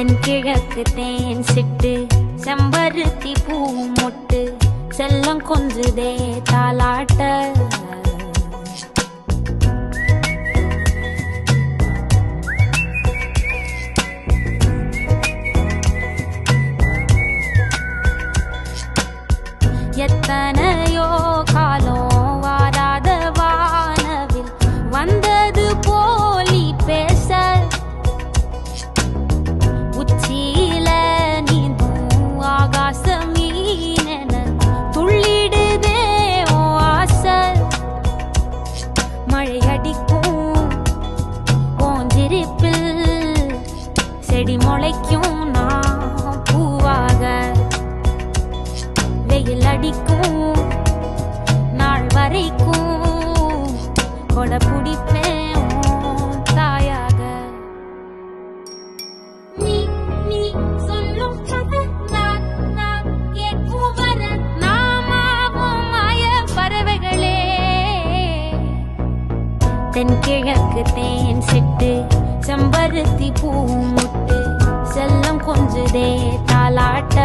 தென்கிழக்கு தேன் சிட்டு செம்பருத்தி பூ மொட்டு செல்லம் கொஞ்சுதே தாலாட்ட எத்தனையோ காலம் வாராத வானவில் வந்தது போலி பேச உச்சியில நீந்தும் ஆகாச மீனென துள்ளிடுதே ஓ ஆசை மழையடிக்கும் ஓஞ்சிரிப்பில் செடி முளைக்கும் நான் பூவாக வெயில் அடிக்கும் நாள் வரைக்கும் கொடை பிடிப்பேன் தாயாக நீ நீ சொல்லும் கதை நான் கேட்கும் வர நாமாவும் மாய பறவைகளே தென்கிழக்கு தேன் சிட்டு செம்பருத்தி பூ முட்டு செல்லம் கொஞ்சுதே தாலாட்ட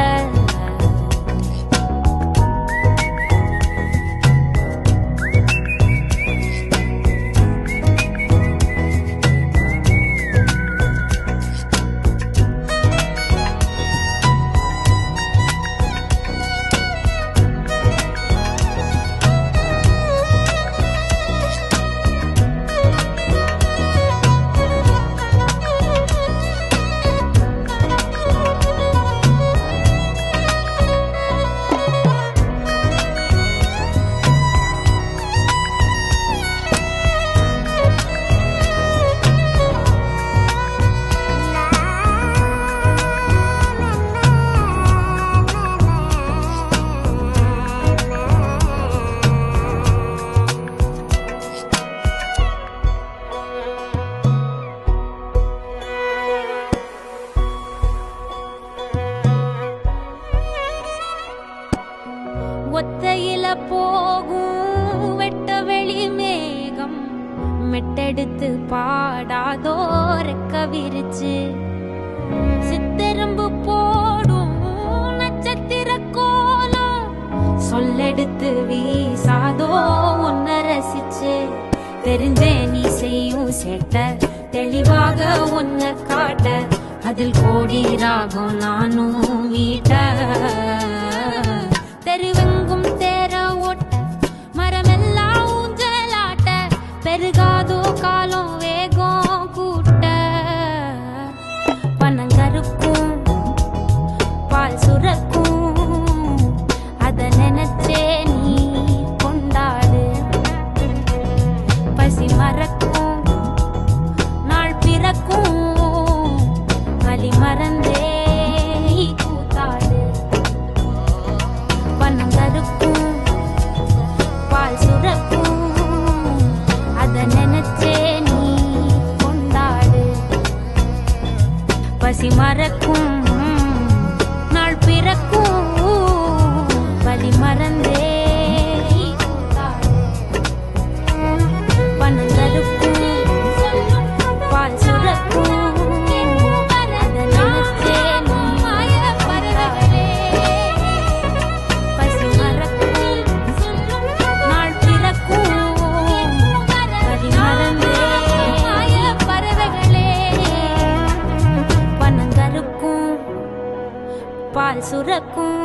ஒத்தையில போகும் வெட்ட வெளி மேகம் மெட்டெடுத்து பாடாதோ ரெக்க விரிச்சு சித்தெரும்பு போடும் நட்சத்திர கோலம் சொல்லெடுத்து வீசாதோ உன்னை ரசிச்சு தெரிஞ்சே நீ செய்யும் சேட்ட தெளிவாக உன்னை காட்ட அதில் கோடி ராகம் நானும் வீட்ட தெருவெங்கும் தேர ஓட்ட மரமெல்லாம் ஊஞ்சலாட்ட பெருகாதோ காலம் வேகம் கூட்ட பனங்கருக்கும் பால் சுரக்கும் அத நினைச்சே நீ கொண்டாடு பசி மறக்கும் நாள் பிறக்கும் வலி மறந்தே கூத்தாடு பனங்கருக்கும் பால் சுரக்கும் அத நினைச்சே நீ கொண்டாடு பசி மறக்கும் நாள் பிறக்கும் வலி மறந்தே கூத்தாடு பனங்கருக்கும் பால் சுரக்கும் பால் சுரக்கும்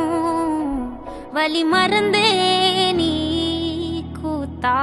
வலி மறந்தே நீ கூத்தா